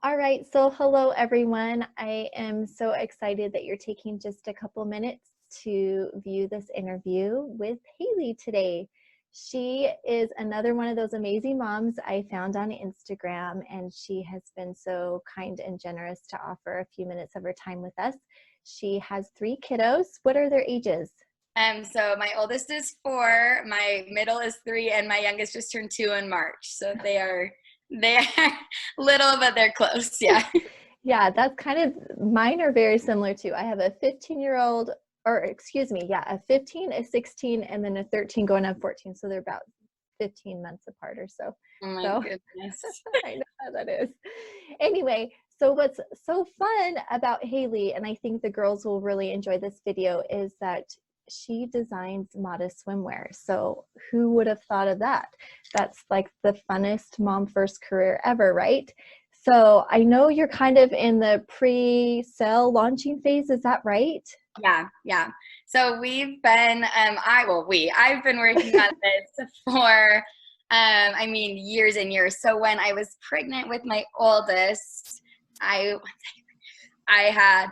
All right, so hello everyone. I am so excited that you're taking just a couple minutes to view this interview with Hayley today. She is another one of those amazing moms I found on Instagram, and she has been so kind and generous to offer a few minutes of her time with us. She has three kiddos. What are their ages? So my oldest is 4, my middle is 3, and my youngest just turned 2 in March. So they are little, but they're close. Yeah. Yeah, that's kind of, mine are very similar too. I have a 15-year-old, or excuse me, yeah, a 15, a 16, and then a 13 going on 14. So they're about 15 months apart or so. Oh my So goodness. I know how that is. Anyway, so what's so fun about Hayley, and I think the girls will really enjoy this video, is that she designs modest swimwear. So who would have thought of that? That's like the funnest mom first career ever, right? So I know you're kind of in the pre-sale launching phase. Is that right? Yeah. So we've been, I've been working on this for, years and years. So when I was pregnant with my oldest, I had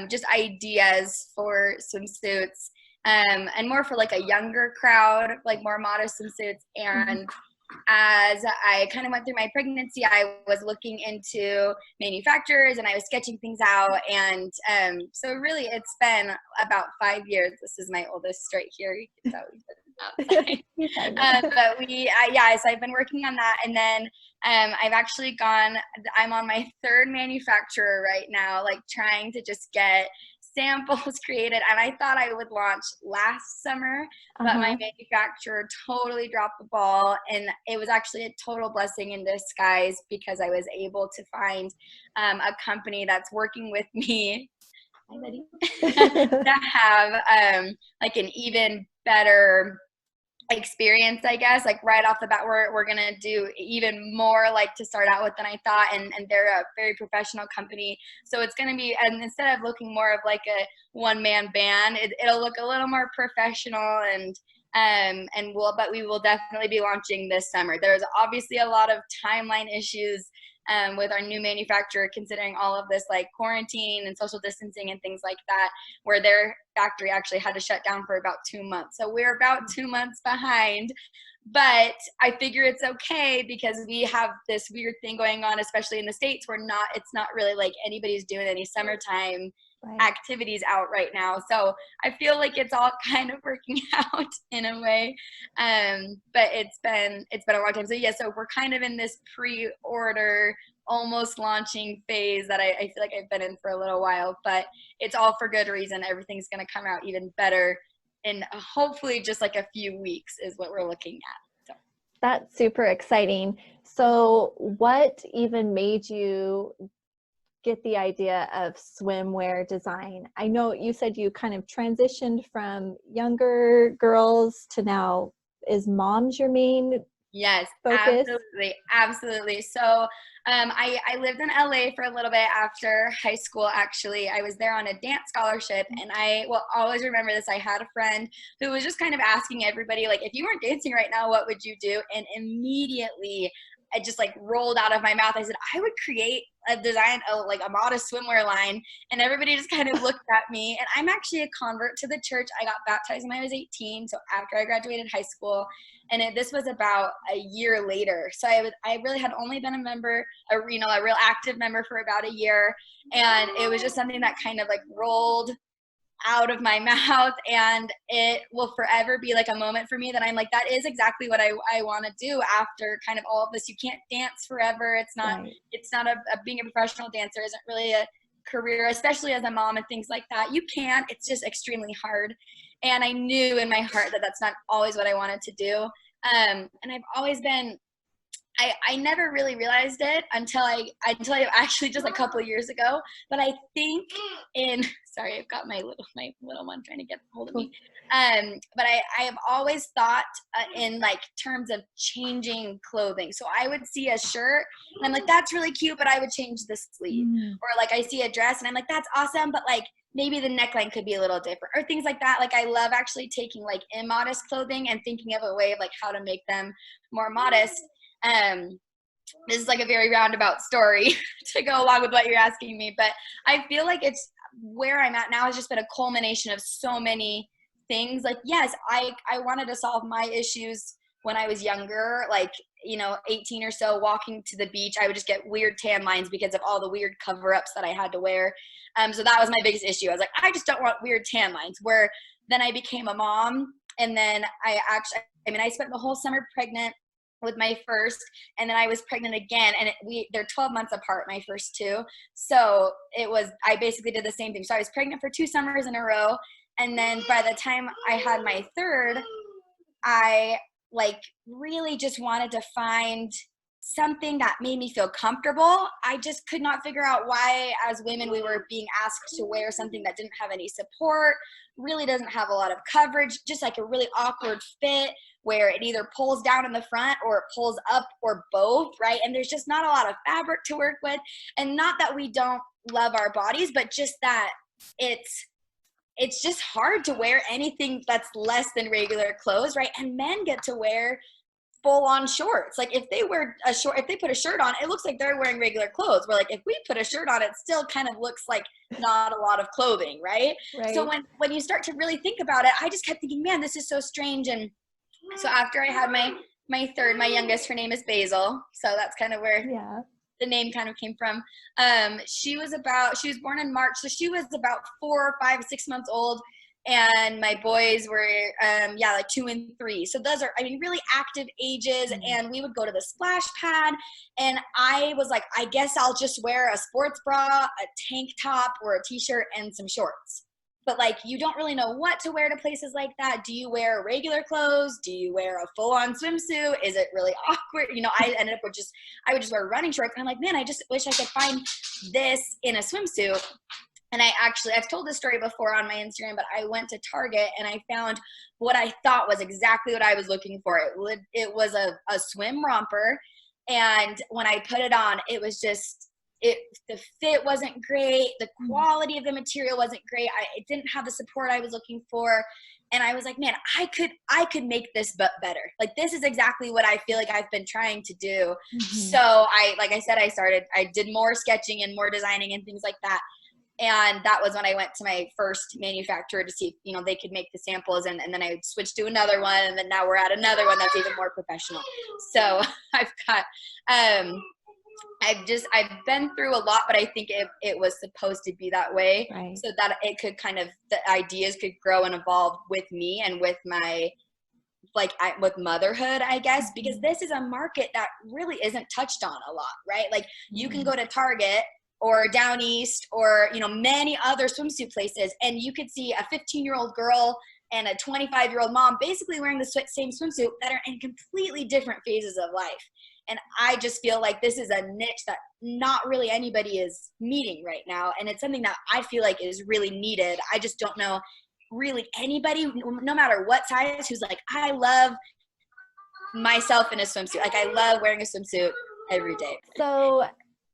just ideas for swimsuits, and more for like a younger crowd, like more modest swimsuits. And as I kind of went through my pregnancy, I was looking into manufacturers and I was sketching things out. And so really it's been about 5 years. This is my oldest right here. You can tell outside. So I've been working on that. And then I'm on my third manufacturer right now, like trying to just get samples created. And I thought I would launch last summer, but my manufacturer totally dropped the ball. And it was actually a total blessing in disguise because I was able to find a company that's working with me to have like an even better experience, I guess. Like right off the bat, we're gonna do even more like to start out with than I thought, and they're a very professional company, so it's gonna be, and instead of looking more of like a one-man band, it'll look a little more professional. But we will definitely be launching this summer. There's obviously a lot of timeline issues with our new manufacturer, considering all of this like quarantine and social distancing and things like that, where their factory actually had to shut down for about 2 months. So we're about 2 months behind, but I figure it's okay because we have this weird thing going on, especially in the States, where it's not really like anybody's doing any summertime activities out right now. So I feel like it's all kind of working out in a way. But it's been a long time. So yeah, so we're kind of in this pre-order, almost launching phase that I feel like I've been in for a little while, but it's all for good reason. Everything's going to come out even better in hopefully just like a few weeks is what we're looking at. So that's super exciting. So what even made you get the idea of swimwear design? I know you said you kind of transitioned from younger girls to now, is moms your main yes, focus? absolutely. So I lived in LA for a little bit after high school. Actually, I was there on a dance scholarship, and I will always remember this. I had a friend who was just kind of asking everybody, like, if you weren't dancing right now, what would you do? And immediately it just like rolled out of my mouth. I said, I would create like a modest swimwear line. And everybody just kind of looked at me. And I'm actually a convert to the church. I got baptized when I was 18. So after I graduated high school, and this was about a year later. So I really had only been a member, a real active member for about a year. And it was just something that kind of like rolled out of my mouth, and it will forever be like a moment for me that I'm like, that is exactly what I want to do after kind of all of this. You can't dance forever. It's not being a professional dancer isn't really a career, especially as a mom and things like that. You can, it's just extremely hard. And I knew in my heart that that's not always what I wanted to do. And I've always been, I never really realized it until I actually just a couple of years ago. But I think sorry, I've got my little one trying to get hold of me. But I have always thought in like terms of changing clothing. So I would see a shirt and I'm like, that's really cute, but I would change the sleeve. Or like I see a dress and I'm like, that's awesome, but like maybe the neckline could be a little different, or things like that. Like I love actually taking like immodest clothing and thinking of a way of like how to make them more modest. this is like a very roundabout story to go along with what you're asking me, but I feel like it's where I'm at now has just been a culmination of so many things. Like, yes, I wanted to solve my issues when I was younger, like, 18 or so, walking to the beach, I would just get weird tan lines because of all the weird cover-ups that I had to wear. So that was my biggest issue. I was like, I just don't want weird tan lines. Where then I became a mom, and then I spent the whole summer pregnant with my first, and then I was pregnant again, and they're 12 months apart, my first two. So I basically did the same thing. So I was pregnant for 2 summers in a row, and then by the time I had my third, I really just wanted to find something that made me feel comfortable. I just could not figure out why, as women, we were being asked to wear something that didn't have any support, really doesn't have a lot of coverage, just like a really awkward fit where it either pulls down in the front or it pulls up or both, right? And there's just not a lot of fabric to work with. And not that we don't love our bodies, but just that it's just hard to wear anything that's less than regular clothes, right? And men get to wear full on shorts. Like if they put a shirt on, it looks like they're wearing regular clothes. Where like if we put a shirt on, it still kind of looks like not a lot of clothing, right? So when you start to really think about it, I just kept thinking, man, this is so strange. And so after I had my third, my youngest, her name is Basil. So that's kind of where the name kind of came from. She was born in March. So she was about 4, 5, 6 months old. And my boys were, like 2 and 3. So those are, really active ages. And we would go to the splash pad. And I was like, I guess I'll just wear a sports bra, a tank top, or a t-shirt and some shorts. But like, you don't really know what to wear to places like that. Do you wear regular clothes? Do you wear a full-on swimsuit? Is it really awkward? I ended up I would just wear running shorts. And I'm like, man, I just wish I could find this in a swimsuit. And I've told this story before on my Instagram, but I went to Target and I found what I thought was exactly what I was looking for. It was a swim romper. And when I put it on, it was just, the fit wasn't great. The quality of the material wasn't great. It didn't have the support I was looking for. And I was like, man, I could make this but better. Like, this is exactly what I feel like I've been trying to do. So I did more sketching and more designing and things like that. And that was when I went to my first manufacturer to see if, they could make the samples. And then I switched to another one. And then now we're at another one that's even more professional. So I've got, I've been through a lot, but I think it was supposed to be that way, right? So that it could the ideas could grow and evolve with me and with my, with motherhood, I guess, because this is a market that really isn't touched on a lot, right? Like you can go to Target or Down East or, many other swimsuit places, and you could see a 15-year-old girl and a 25-year-old mom basically wearing the same swimsuit that are in completely different phases of life. And I just feel like this is a niche that not really anybody is meeting right now. And it's something that I feel like is really needed. I just don't know really anybody, no matter what size, who's like, I love myself in a swimsuit. Like I love wearing a swimsuit every day. So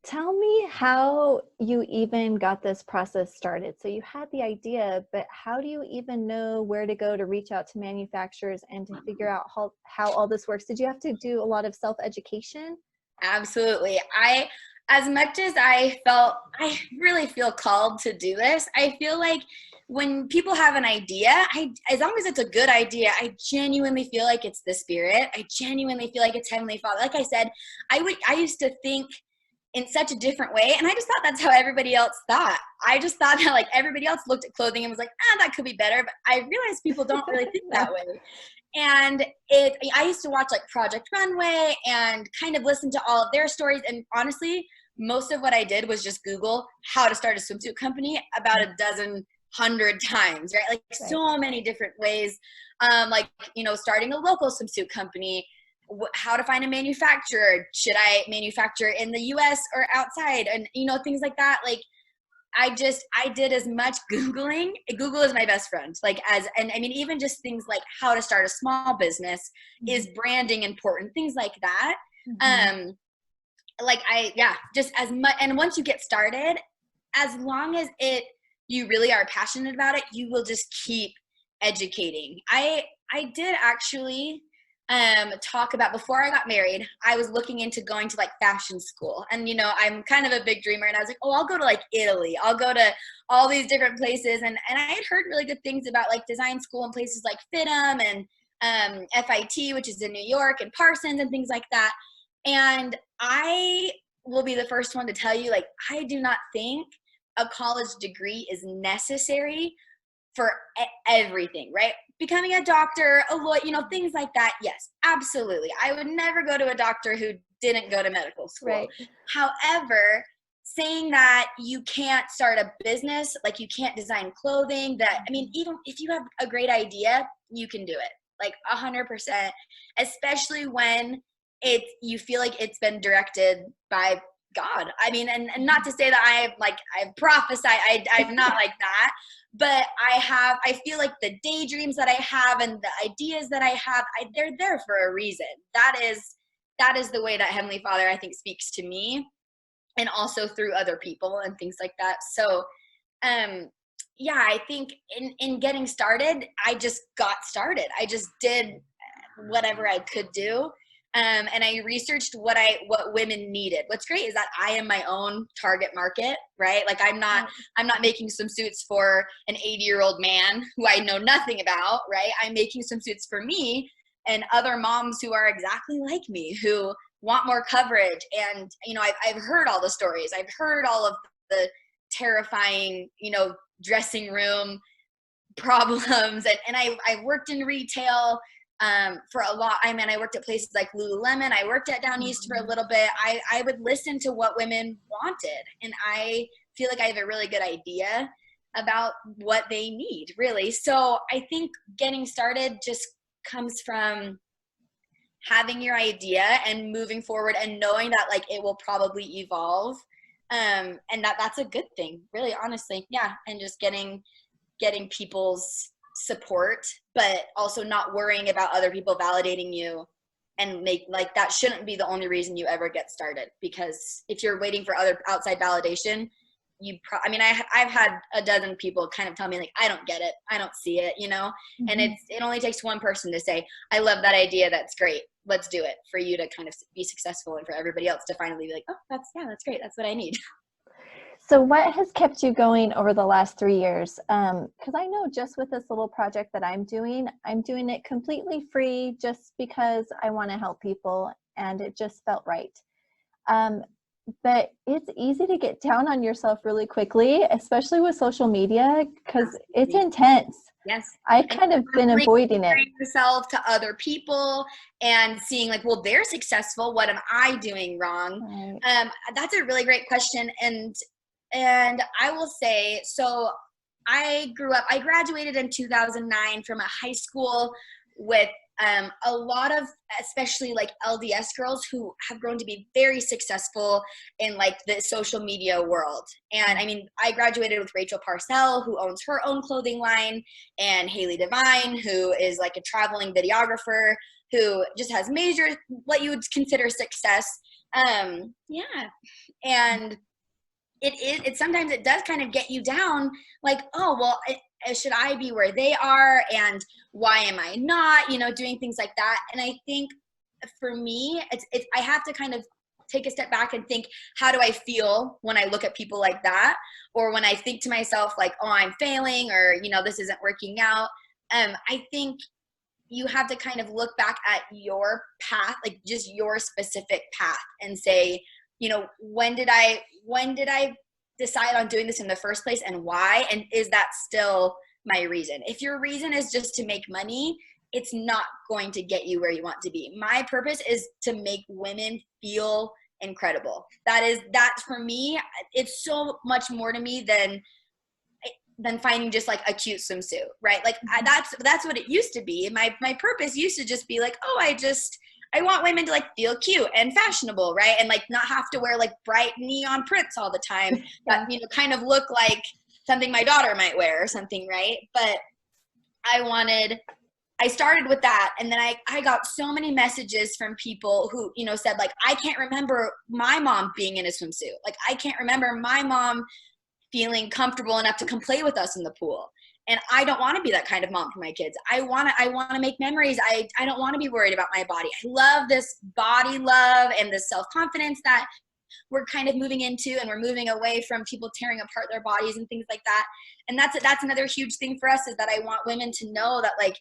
tell me how you even got this process started. So you had the idea, but how do you even know where to go to reach out to manufacturers and to figure out how all this works? Did you have to do a lot of self-education? Absolutely. As much as I really feel called to do this, I feel like when people have an idea, as long as it's a good idea, I genuinely feel like it's the Spirit. I genuinely feel like it's Heavenly Father. Like I said, I used to think in such a different way. And I just thought that's how everybody else thought. I just thought that like everybody else looked at clothing and was like, that could be better. But I realized people don't really think that way. And I used to watch like Project Runway and kind of listen to all of their stories. And honestly, most of what I did was just Google how to start a swimsuit company about 100 times, right? Like so many different ways. Starting a local swimsuit company, how to find a manufacturer. Should I manufacture in the US or outside? And, things like that. Like I did as much Googling. Google is my best friend. Even just things like how to start a small business, is branding important, things like that. Just as much. And once you get started, as long as you really are passionate about it, you will just keep educating. I did actually, talk about, before I got married, I was looking into going to like fashion school. And, you know, I'm kind of a big dreamer, and I was like, oh, I'll go to like Italy. I'll go to all these different places. And I had heard really good things about like design school in places like FITM and FIT, which is in New York, and Parsons and things like that. And I will be the first one to tell you, like, I do not think a college degree is necessary for everything, right? Becoming a doctor, a lawyer, you know, things like that. Yes, absolutely. I would never go to a doctor who didn't go to medical school. Right. However, saying that you can't start a business, like you can't design clothing, that, I mean, even if you have a great idea, you can do it, like 100%, especially when you feel like it's been directed by God. I mean, and not to say that I've prophesied, I'm not like that, but I feel like the daydreams that I have and the ideas that I have, they're there for a reason. That is the way that Heavenly Father, I think, speaks to me, and also through other people and things like that. So, yeah, I think in getting started, I just got started. I just did whatever I could do. And I researched what women needed. What's great is that I am my own target market, right? Like I'm not making some suits for an 80-year-old man who I know nothing about, right? I'm making some suits for me and other moms who are exactly like me, who want more coverage. And, you know, I've heard all the stories. I've heard all of the terrifying, you know, dressing room problems. And I worked in retail for a lot. I mean, I worked at places like Lululemon. I worked at Down East for a little bit. I would listen to what women wanted, and I feel like I have a really good idea about what they need, really. So I think getting started just comes from having your idea and moving forward and knowing that like it will probably evolve, and that's a good thing, really, honestly. Yeah. And just getting people's support, but also not worrying about other people validating you, and that shouldn't be the only reason you ever get started, because if you're waiting for other outside validation, I've had a dozen people kind of tell me like, I don't get it, I don't see it, you know. Mm-hmm. And it only takes one person to say, I love that idea, that's great, let's do it, for you to kind of be successful, and for everybody else to finally be like, oh, that's great, that's what I need. So what has kept you going over the last 3 years? Because I know just with this little project that I'm doing it completely free just because I want to help people, and it just felt right. But it's easy to get down on yourself really quickly, especially with social media, because it's intense. Yes. I've kind of been avoiding it. Yourself to other people and seeing like, well, they're successful, what am I doing wrong? Right. That's a really great question. And I will say, so I graduated in 2009 from a high school with a lot of, especially like LDS girls who have grown to be very successful in like the social media world. And I mean, I graduated with Rachel Parcell, who owns her own clothing line, and Hayley Devine, who is like a traveling videographer who just has major, what you would consider success. Yeah. And it sometimes it does kind of get you down, like, oh, well, should I be where they are, and why am I not, you know, doing things like that. And I think for me, I have to kind of take a step back and think, how do I feel when I look at people like that, or when I think to myself like, oh, I'm failing, or, you know, this isn't working out. I think you have to kind of look back at your path, like just your specific path, and say, you know, when did I decide on doing this in the first place, and why? And is that still my reason? If your reason is just to make money, it's not going to get you where you want to be. My purpose is to make women feel incredible. That for me, it's so much more to me than finding just like a cute swimsuit, right? Like that's what it used to be. My purpose used to just be like, oh, I want women to like feel cute and fashionable, right? And like not have to wear like bright neon prints all the time that, you know, kind of look like something my daughter might wear or something, right? But I started with that, and then I got so many messages from people who, you know, said like, I can't remember my mom being in a swimsuit. Like I can't remember my mom feeling comfortable enough to come play with us in the pool. And I don't want to be that kind of mom for my kids. I want to make memories. I don't want to be worried about my body. I love this body love and this self-confidence that we're kind of moving into, and we're moving away from people tearing apart their bodies and things like that. And that's another huge thing for us, is that I want women to know that, like,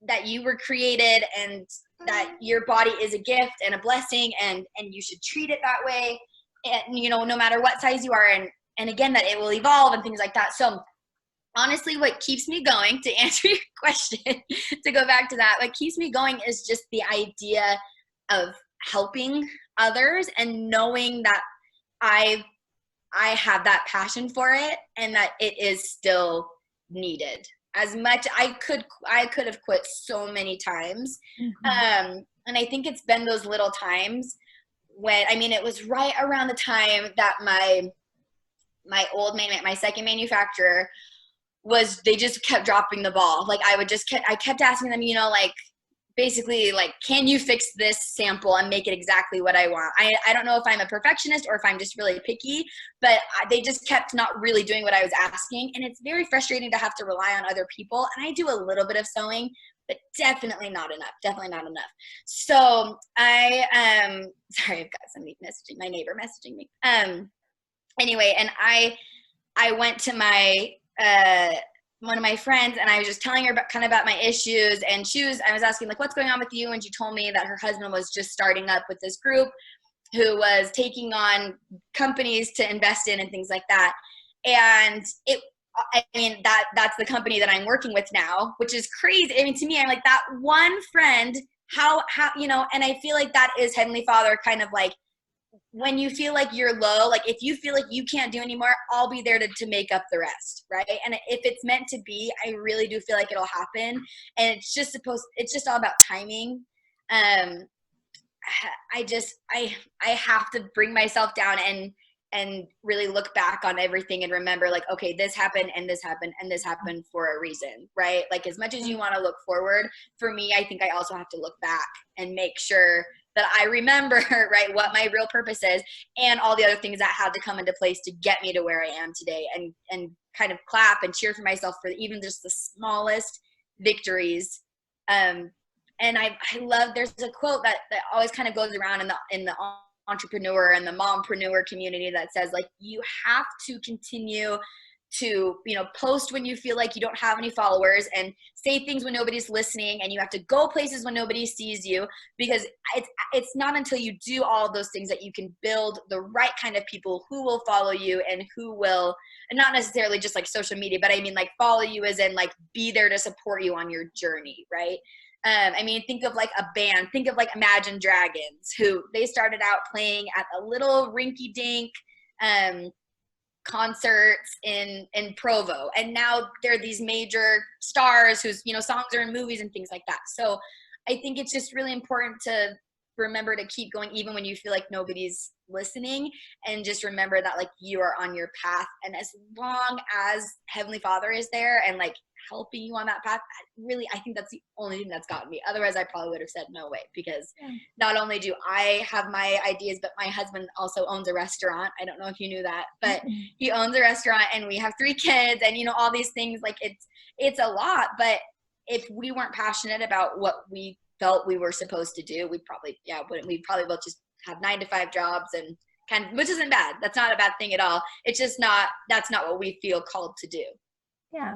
that you were created, and that your body is a gift and a blessing, and you should treat it that way. And, you know, no matter what size you are, and again, that it will evolve and things like that. So honestly, what keeps me going, to answer your question, to go back to that, what keeps me going is just the idea of helping others, and knowing that I have that passion for it, and that it is still needed. As much I could have quit so many times. And I think it's been those little times when, I mean, it was right around the time that my my second manufacturer they just kept dropping the ball. Like, I kept asking them, you know, like, basically, like, can you fix this sample and make it exactly what I want? I don't know if I'm a perfectionist or if I'm just really picky, but they just kept not really doing what I was asking. And it's very frustrating to have to rely on other people. And I do a little bit of sewing, but definitely not enough. So sorry, I've got somebody my neighbor messaging me. Anyway, and I went to my, one of my friends, and I was just telling her about my issues, and I was asking, like, what's going on with you? And she told me that her husband was just starting up with this group who was taking on companies to invest in and things like that. And that's the company that I'm working with now, which is crazy. I mean, to me, I'm like, that one friend, how, you know, and I feel like that is Heavenly Father kind of like, when you feel like you're low, like, if you feel like you can't do anymore, I'll be there to make up the rest, right? And if it's meant to be, I really do feel like it'll happen. And it's just all about timing. I have to bring myself down and really look back on everything and remember, like, okay, this happened and this happened and this happened for a reason, right? Like, as much as you want to look forward, for me, I think I also have to look back and make sure that I remember, right, what my real purpose is, and all the other things that had to come into place to get me to where I am today, and kind of clap and cheer for myself for even just the smallest victories. And I love, there's a quote that always kind of goes around in the entrepreneur and the mompreneur community that says, like, you have to continue to, you know, post when you feel like you don't have any followers, and say things when nobody's listening, and you have to go places when nobody sees you, because it's not until you do all of those things that you can build the right kind of people who will follow you, and who will, and not necessarily just like social media, but I mean, like, follow you as in, like, be there to support you on your journey, right? I mean, think of like a band, think of like Imagine Dragons, who they started out playing at a little rinky-dink concerts in Provo, and now they're these major stars whose, you know, songs are in movies and things like that. So I think it's just really important to remember to keep going even when you feel like nobody's listening, and just remember that, like, you are on your path, and as long as Heavenly Father is there and, like, helping you on that path, really, I think that's the only thing that's gotten me. Otherwise, I probably would have said no way, because not only do I have my ideas, but my husband also owns a restaurant. I don't know if you knew that, but he owns a restaurant, and we have 3 kids, and, you know, all these things, like, it's a lot. But if we weren't passionate about what we felt we were supposed to do, we probably both just have 9-to-5 jobs, and kind of, which isn't bad. That's not a bad thing at all. It's just that's not what we feel called to do. Yeah.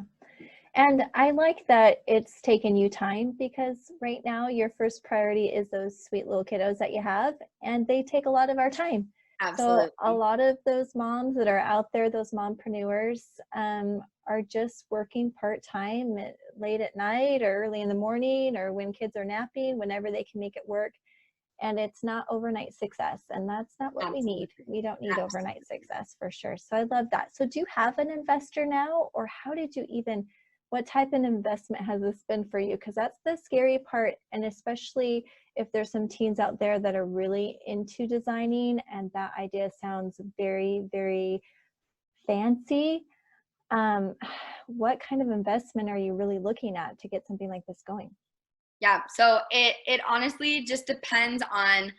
And I like that it's taken you time, because right now your first priority is those sweet little kiddos that you have, and they take a lot of our time. Absolutely. So a lot of those moms that are out there, those mompreneurs, are just working part-time late at night or early in the morning, or when kids are napping, whenever they can make it work. And it's not overnight success, and that's not what we need. We don't need overnight success, for sure. So I love that. So do you have an investor now, or how did you what type of investment has this been for you? Because that's the scary part, and especially if there's some teens out there that are really into designing and that idea sounds very, very fancy. What kind of investment are you really looking at to get something like this going? Yeah, so it honestly just depends on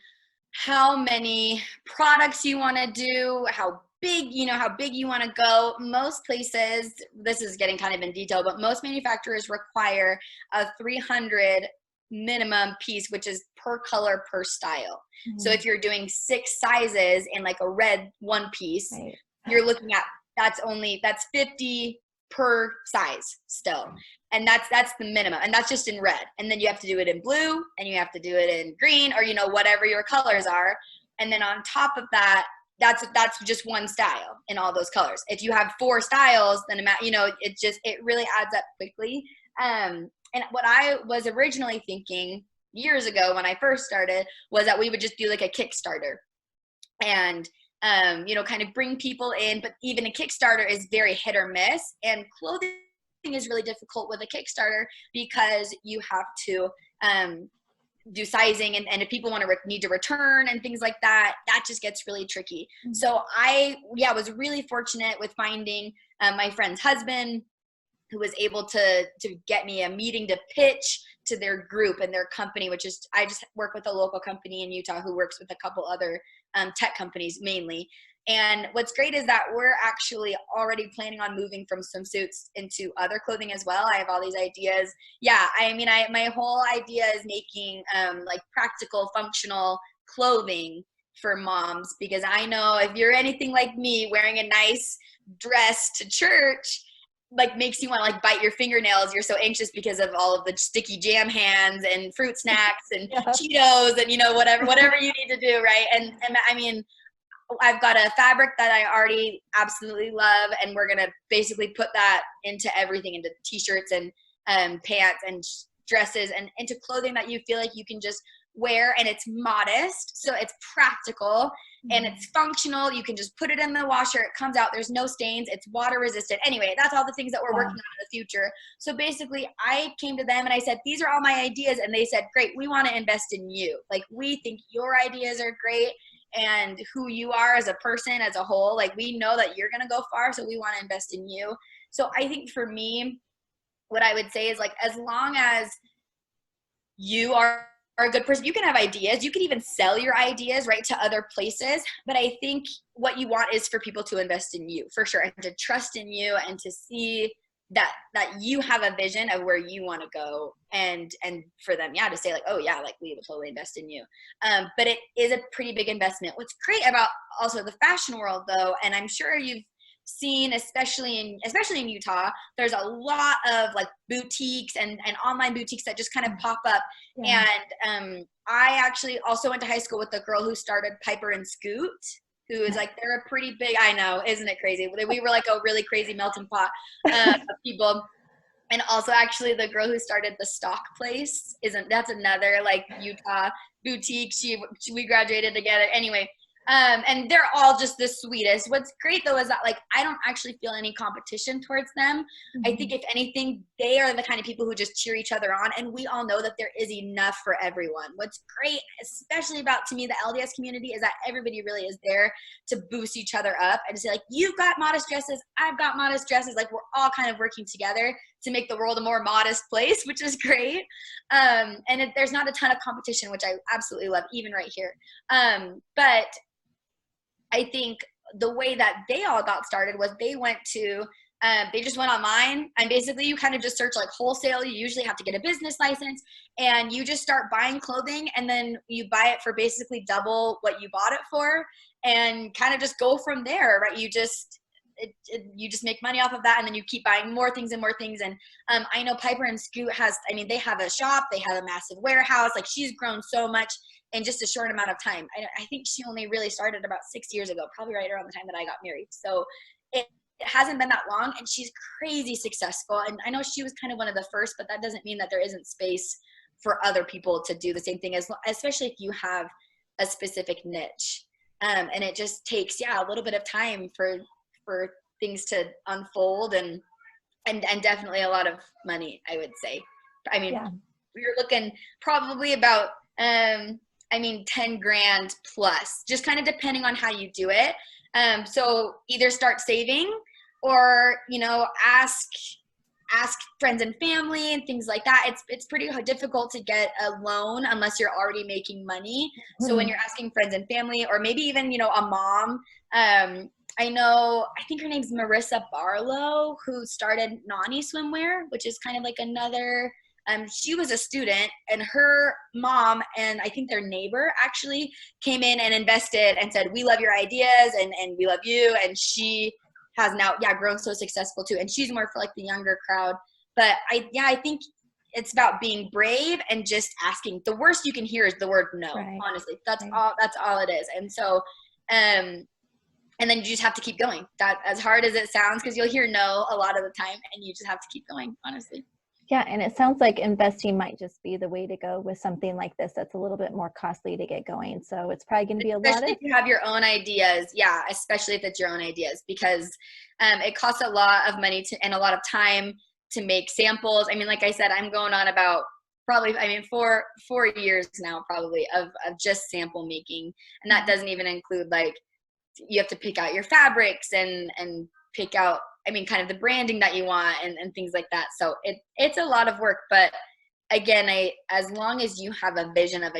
how many products you want to do, how big, how big you want to go. Most places, this is getting kind of in detail, but most manufacturers require a 300 minimum piece, which is per color per style. So if you're doing 6 sizes in like a red one piece, Right. you're looking at that's 50 per size still. And that's the minimum. And that's just in red. And then you have to do it in blue, and you have to do it in green, or whatever your colors are. And then on top of that, that's just one style in all those colors. If you have 4 styles, then it really adds up quickly. And what I was originally thinking years ago when I first started was that we would just do like a Kickstarter and kind of bring people in. But even a Kickstarter is very hit or miss, and clothing is really difficult with a Kickstarter because you have to do sizing, and if people want to need to return and things like that, that just gets really tricky. So I was really fortunate with finding my friend's husband, who was able to get me a meeting to pitch to their group and their company, which is, I just work with a local company in Utah who works with a couple other tech companies mainly. And what's great is that we're actually already planning on moving from swimsuits into other clothing as well. I have all these ideas. Yeah, my whole idea is making like practical, functional clothing for moms, because I know if you're anything like me, wearing a nice dress to church like makes you want to like bite your fingernails. You're so anxious because of all of the sticky jam hands and fruit snacks and Cheetos and whatever you need to do, right? And I mean, I've got a fabric that I already absolutely love, and we're gonna basically put that into everything, into t-shirts and pants and dresses and into clothing that you feel like you can just wear, and it's modest, so it's practical and it's functional. You can just put it in the washer, it comes out, there's no stains, it's water resistant. Anyway, that's all the things that we're working on in the future. So basically I came to them and I said, these are all my ideas, and they said, great, we want to invest in you. Like, we think your ideas are great, and who you are as a person, as a whole, like, we know that you're going to go far, so we want to invest in you. So I think for me, what I would say is, like, as long as you are a good person, you can have ideas, you can even sell your ideas right to other places, but I think what you want is for people to invest in you, for sure, and to trust in you, and to see that you have a vision of where you want to go, and for them, to say like, oh yeah, like, we would totally invest in you. But it is a pretty big investment. What's great about also the fashion world though, and I'm sure you've seen, especially in Utah, there's a lot of like boutiques and online boutiques that just kind of pop up. And I actually also went to high school with the girl who started Piper and Scoot, who is like, they're a pretty big, I know, isn't it crazy? We were like a really crazy melting pot of people. And also actually the girl who started the Stock Place, that's another like Utah boutique. We graduated together. Anyway, and they're all just the sweetest. What's great though is that, like, I don't actually feel any competition towards them. I think if anything, they are the kind of people who just cheer each other on, and we all know that there is enough for everyone. What's great, especially about, to me, the LDS community, is that everybody really is there to boost each other up and to say, like, you've got modest dresses, I've got modest dresses. Like, we're all kind of working together to make the world a more modest place, which is great. And there's not a ton of competition, which I absolutely love, even right here. But I think the way that they all got started was they just went online, and basically you kind of just search like wholesale. You usually have to get a business license, and you just start buying clothing, and then you buy it for basically double what you bought it for, and kind of just go from there, right? You just make money off of that, and then you keep buying more things and more things. And I know Piper and Scoot they have a shop, they have a massive warehouse. Like, she's grown so much in just a short amount of time. I think she only really started about 6 years ago, probably right around the time that I got married. So it hasn't been that long, and she's crazy successful. And I know she was kind of one of the first, but that doesn't mean that there isn't space for other people to do the same thing, especially if you have a specific niche. And it just takes, a little bit of time for things to unfold, and definitely a lot of money, I would say. I mean, we're looking probably about 10 grand plus, just kind of depending on how you do it. So either start saving, or, ask ask friends and family and things like that. It's pretty difficult to get a loan unless you're already making money. So when you're asking friends and family, or maybe even, a mom, I think her name's Marissa Barlow, who started Nani Swimwear, which is kind of like another, she was a student, and her mom and I think their neighbor actually came in and invested and said, we love your ideas and we love you. And she has now, grown so successful too. And she's more for like the younger crowd. But I think it's about being brave and just asking. The worst you can hear is the word no, honestly. That's all it is. And so, and then you just have to keep going. That, as hard as it sounds, because you'll hear no a lot of the time, and you just have to keep going, honestly. Yeah, and it sounds like investing might just be the way to go with something like this that's a little bit more costly to get going. So it's probably going to be especially if you have your own ideas. Yeah, especially if it's your own ideas, because it costs a lot of money and a lot of time to make samples. I mean, like I said, I'm going on about probably, 4 years now probably of just sample making. And that doesn't even include, like, you have to pick out your fabrics and pick out, kind of the branding that you want and things like that. So it's a lot of work, but again, as long as you have a vision of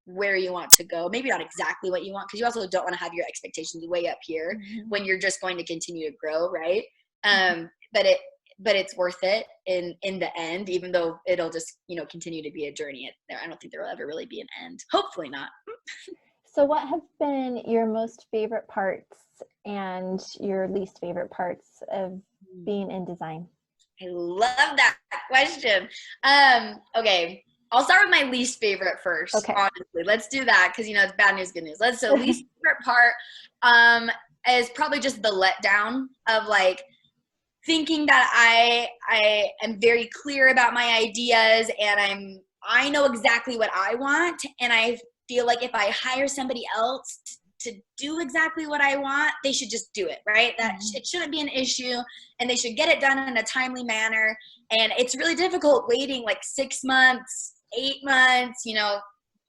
where you want to go, maybe not exactly what you want, because you also don't want to have your expectations way up here when you're just going to continue to grow, right? But it's worth it in the end, even though it'll just, continue to be a journey. I don't think there will ever really be an end. Hopefully not. So what have been your most favorite parts and your least favorite parts of being in design? I love that question. Okay, I'll start with my least favorite first. Okay. Honestly, let's do that, because it's bad news, good news. So least favorite part is probably just the letdown of, like, thinking that I am very clear about my ideas and I know exactly what I want, and I feel like if I hire somebody else to do exactly what I want, they should just do it, right? That it shouldn't be an issue, and they should get it done in a timely manner. And it's really difficult waiting like 6 months, 8 months,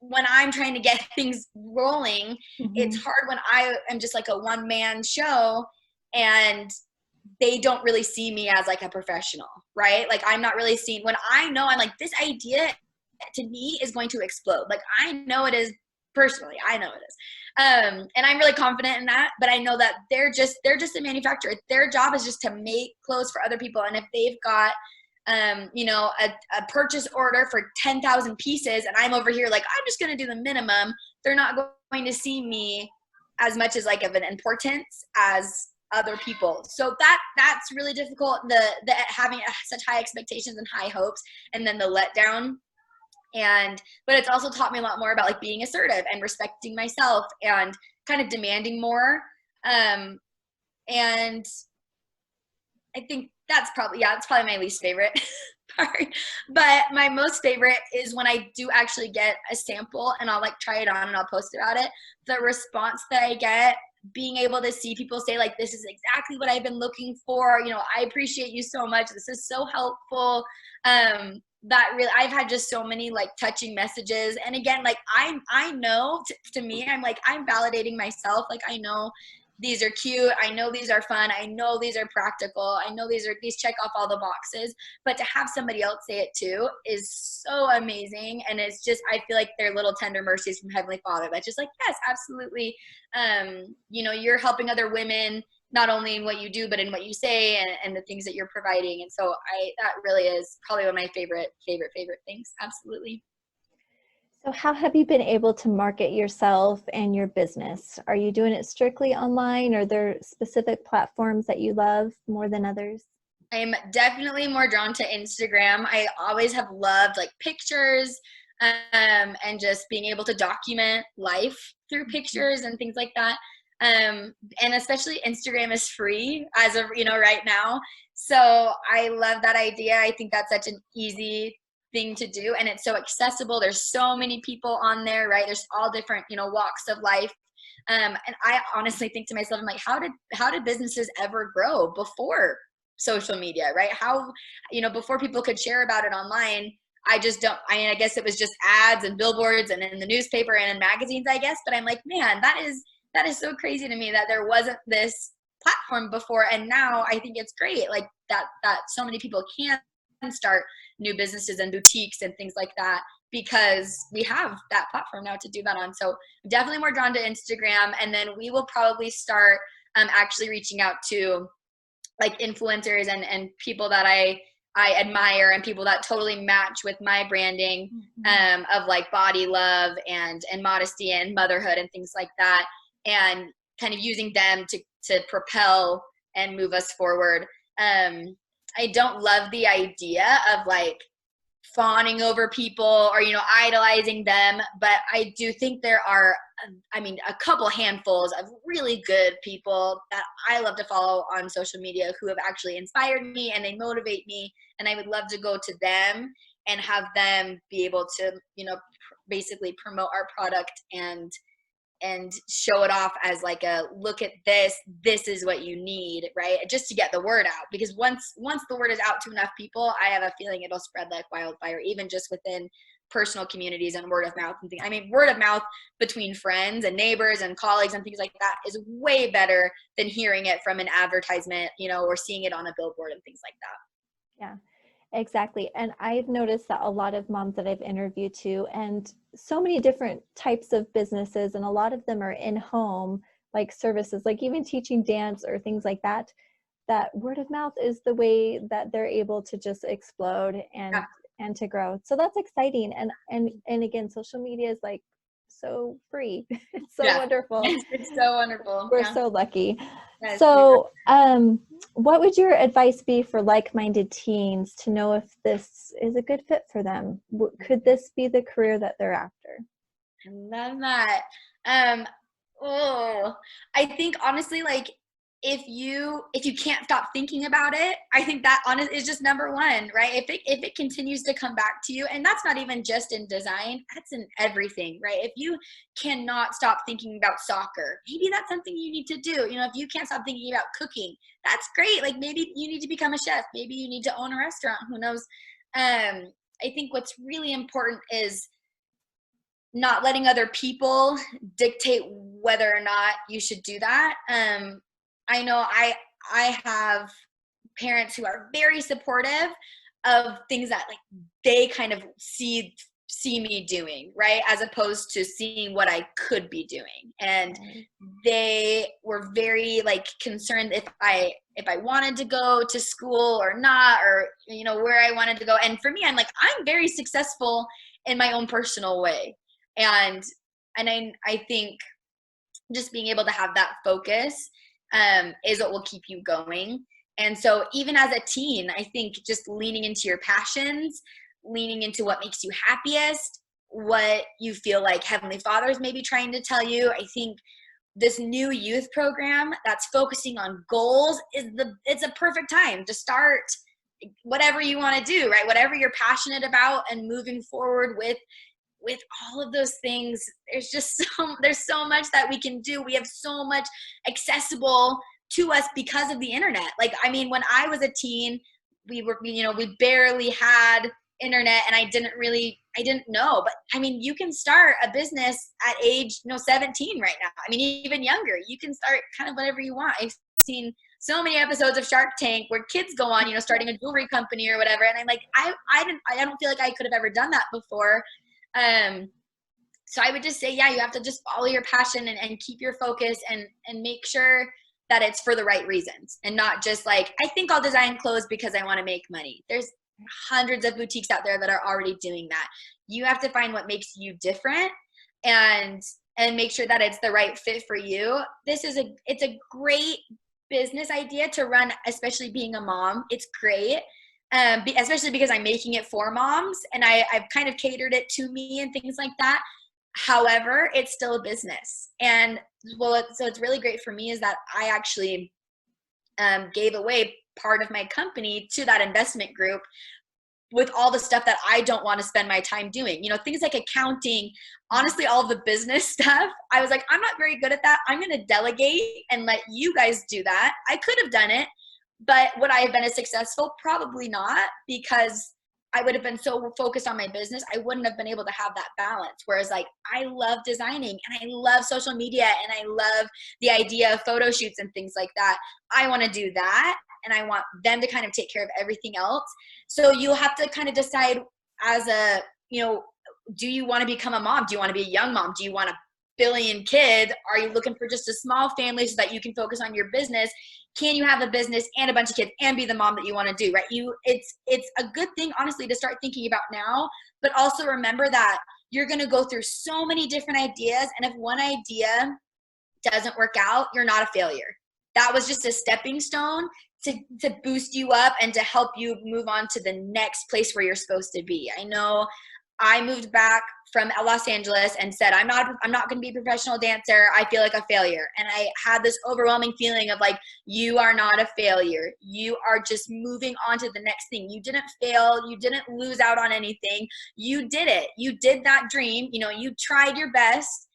when I'm trying to get things rolling. It's hard when I am just like a one-man show and they don't really see me as like a professional, right? Like, I'm not really seen when I know I'm like, this idea to me is going to explode. Like, I know it is personally, I know it is. And I'm really confident in that, but I know that they're just a manufacturer. Their job is just to make clothes for other people. And if they've got, a purchase order for 10,000 pieces and I'm over here, like, I'm just going to do the minimum, they're not going to see me as much as like of an importance as other people. So that's really difficult. The having such high expectations and high hopes, and then the letdown. But it's also taught me a lot more about, like, being assertive and respecting myself and kind of demanding more. And I think that's probably my least favorite part. But my most favorite is when I do actually get a sample and I'll, like, try it on and I'll post about it. The response that I get, being able to see people say, like, this is exactly what I've been looking for. I appreciate you so much. This is so helpful. That really, I've had just so many, like, touching messages. And again, like, I know to me, I'm like, I'm validating myself. Like, I know these are cute. I know these are fun. I know these are practical. I know these check off all the boxes. But to have somebody else say it too is so amazing. And it's just, I feel like they're little tender mercies from Heavenly Father. That's just like, yes, absolutely. You're helping other women, not only in what you do, but in what you say and the things that you're providing. And so that really is probably one of my favorite things. Absolutely. So how have you been able to market yourself and your business? Are you doing it strictly online, or are there specific platforms that you love more than others? I'm definitely more drawn to Instagram. I always have loved, like, pictures and just being able to document life through pictures and things like that. And especially Instagram is free as of, right now. So I love that idea. I think that's such an easy thing to do, and it's so accessible. There's so many people on there, right? There's all different, walks of life. And I honestly think to myself, I'm like, how did businesses ever grow before social media, right? How, before people could share about it online? I guess it was just ads and billboards and in the newspaper and in magazines, I guess. But I'm like, man, that is so crazy to me that there wasn't this platform before, and now I think it's great, like that so many people can start new businesses and boutiques and things like that because we have that platform now to do that on. So definitely more drawn to Instagram, and then we will probably start actually reaching out to like influencers and people that I admire and people that totally match with my branding of like body love and modesty and motherhood and things like that, and kind of using them to propel and move us forward. I don't love the idea of like fawning over people or, you know, idolizing them, but I do think there are, I mean, a couple handfuls of really good people that I love to follow on social media who have actually inspired me and they motivate me, and I would love to go to them and have them be able to, you know, basically promote our product and show it off as like a, look at this is what you need, right? Just to get the word out, because once the word is out to enough people, I have a feeling it'll spread like wildfire, even just within personal communities and word of mouth and things. I mean, word of mouth between friends and neighbors and colleagues and things like that is way better than hearing it from an advertisement, you know, or seeing it on a billboard and things like that. Yeah. Exactly. And I've noticed that a lot of moms that I've interviewed too, and so many different types of businesses, and a lot of them are in home, like services, like even teaching dance or things like that, that word of mouth is the way that they're able to just explode and to grow. So that's exciting. And again, social media is like so free. It's so wonderful. It's so wonderful. We're so lucky. So, what would your advice be for like-minded teens to know if this is a good fit for them? Could this be the career that they're after? I love that. I think honestly, like if you can't stop thinking about it, I think that honestly is just number one, right? If it continues to come back to you, and that's not even just in design, that's in everything, right? If you cannot stop thinking about soccer, maybe that's something you need to do. You know, if you can't stop thinking about cooking, that's great. Like maybe you need to become a chef. Maybe you need to own a restaurant. Who knows? I think what's really important is not letting other people dictate whether or not you should do that. I know I have parents who are very supportive of things that like they kind of see me doing, right? As opposed to seeing what I could be doing. And they were very like concerned if I wanted to go to school or not, or, you know, where I wanted to go. And for me, I'm like, I'm very successful in my own personal way. And I think just being able to have that focus is what will keep you going. And so even as a teen, I think just leaning into your passions, leaning into what makes you happiest, what you feel like Heavenly Father is maybe trying to tell you. I think this new youth program that's focusing on goals it's a perfect time to start whatever you want to do, right? Whatever you're passionate about, and moving forward with all of those things. There's so much that we can do. We have so much accessible to us because of the internet. Like, I mean, when I was a teen, we barely had internet, and I didn't know. But I mean, you can start a business at age 17 right now. I mean, even younger. You can start kind of whatever you want. I've seen so many episodes of Shark Tank where kids go on, starting a jewelry company or whatever. And I'm like, I don't feel like I could have ever done that before. So I would just say, you have to just follow your passion and keep your focus and make sure that it's for the right reasons, and not just like, I think I'll design clothes because I want to make money. There's hundreds of boutiques out there that are already doing that. You have to find what makes you different and make sure that it's the right fit for you. It's a great business idea to run, especially being a mom. It's great. Especially because I'm making it for moms, and I've kind of catered it to me and things like that. However, it's still a business. And so it's really great for me is that I actually gave away part of my company to that investment group with all the stuff that I don't want to spend my time doing. Things like accounting, honestly, all of the business stuff. I was like, I'm not very good at that. I'm going to delegate and let you guys do that. I could have done it. But would I have been as successful? Probably not, because I would have been so focused on my business, I wouldn't have been able to have that balance. Whereas like, I love designing and I love social media and I love the idea of photo shoots and things like that. I want to do that. And I want them to kind of take care of everything else. So you'll have to kind of decide as a, you know, do you want to become a mom? Do you want to be a young mom? Do you want a billion kids? Are you looking for just a small family so that you can focus on your business? Can you have a business and a bunch of kids and be the mom that you want to do, right? It's a good thing, honestly, to start thinking about now, but also remember that you're going to go through so many different ideas. And if one idea doesn't work out, you're not a failure. That was just a stepping stone to boost you up and to help you move on to the next place where you're supposed to be. I know I moved back from Los Angeles and said, I'm not going to be a professional dancer. I feel like a failure. And I had this overwhelming feeling of like, you are not a failure. You are just moving on to the next thing. You didn't fail. You didn't lose out on anything. You did it. You did that dream. You know, you tried your best.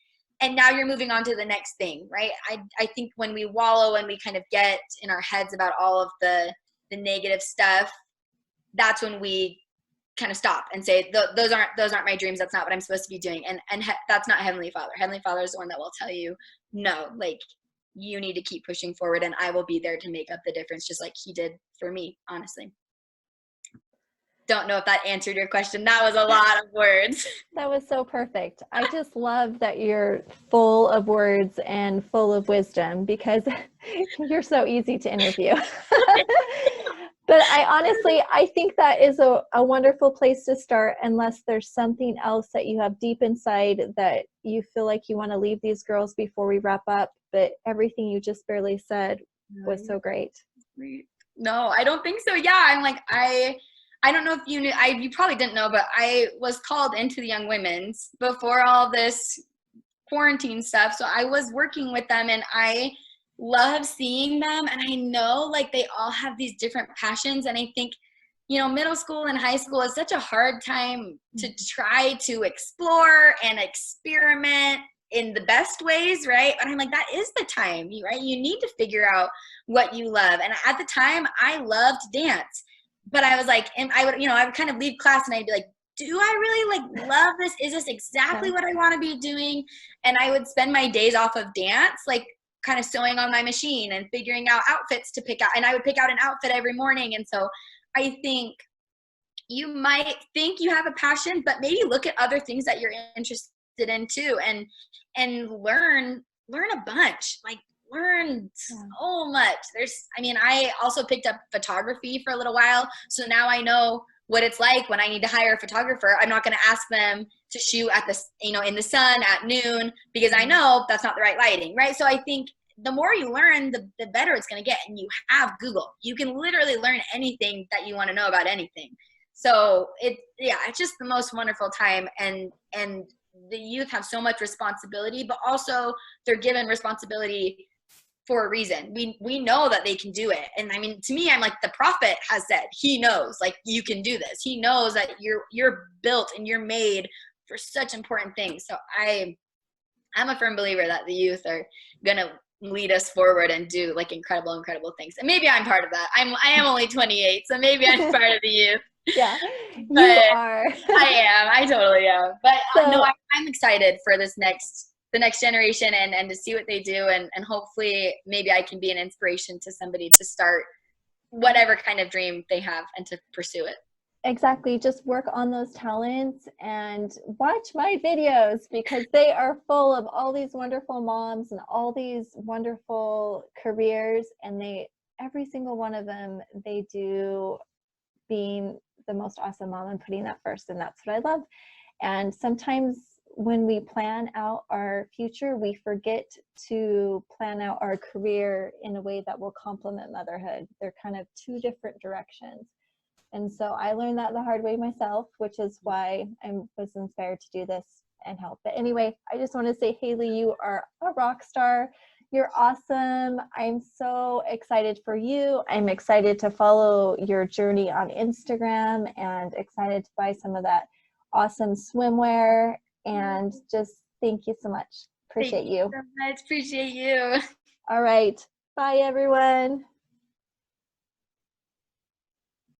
And now you're moving on to the next thing, right? I think when we wallow and we kind of get in our heads about all of the negative stuff, that's when we kind of stop and say, those aren't my dreams. That's not what I'm supposed to be doing. And that's not Heavenly Father. Heavenly Father is the one that will tell you, no, like, you need to keep pushing forward and I will be there to make up the difference, just like he did for me, honestly. Don't know if that answered your question. That was a lot of words. That was so perfect. I just love that you're full of words and full of wisdom, because you're so easy to interview. But I think that is a wonderful place to start, unless there's something else that you have deep inside that you feel like you want to leave these girls before we wrap up. But everything you just barely said was so great. No, I don't think so. Yeah, I'm like, I don't know if you knew, you probably didn't know, but I was called into the Young Women's before all this quarantine stuff. So I was working with them and I love seeing them. And I know like they all have these different passions. And I think, you know, middle school and high school is such a hard time to try to explore and experiment in the best ways, right? And I'm like, that is the time, right? You need to figure out what you love. And at the time I loved dance. But I was like, and I would kind of leave class and I'd be like, do I really like love this? Is this exactly what I want to be doing? And I would spend my days off of dance, like kind of sewing on my machine and figuring out outfits to pick out. And I would pick out an outfit every morning. And so I think you might think you have a passion, but maybe look at other things that you're interested in too, and learn a bunch. Like, learned so much. I also picked up photography for a little while. So now I know what it's like when I need to hire a photographer. I'm not going to ask them to shoot at in the sun at noon, because I know that's not the right lighting, right? So I think the more you learn, the better it's going to get. And you have Google. You can literally learn anything that you want to know about anything. So it's just the most wonderful time. And the youth have so much responsibility, but also they're given responsibility for a reason. We know that they can do it. And I mean, to me, I'm like, the prophet has said, he knows, like, you can do this. He knows that you're built and you're made for such important things. So I'm a firm believer that the youth are going to lead us forward and do like incredible things. And maybe I'm part of that. I am only 28, so maybe I'm part of the youth. Yeah, but you are. I totally am. But no, I'm excited for the next generation and to see what they do, and hopefully maybe I can be an inspiration to somebody to start whatever kind of dream they have and to pursue it. Exactly. Just work on those talents and watch my videos, because they are full of all these wonderful moms and all these wonderful careers, and every single one of them, they do being the most awesome mom and putting that first. And that's what I love. And sometimes when we plan out our future, we forget to plan out our career in a way that will complement motherhood. They're kind of two different directions. And so I learned that the hard way myself, which is why I was inspired to do this and help. But anyway, I just want to say, Hayley, you are a rock star. You're awesome. I'm so excited for you. I'm excited to follow your journey on Instagram and excited to buy some of that awesome swimwear. And just thank you so much. Appreciate you. Thank you so much. Appreciate you. All right. Bye, everyone.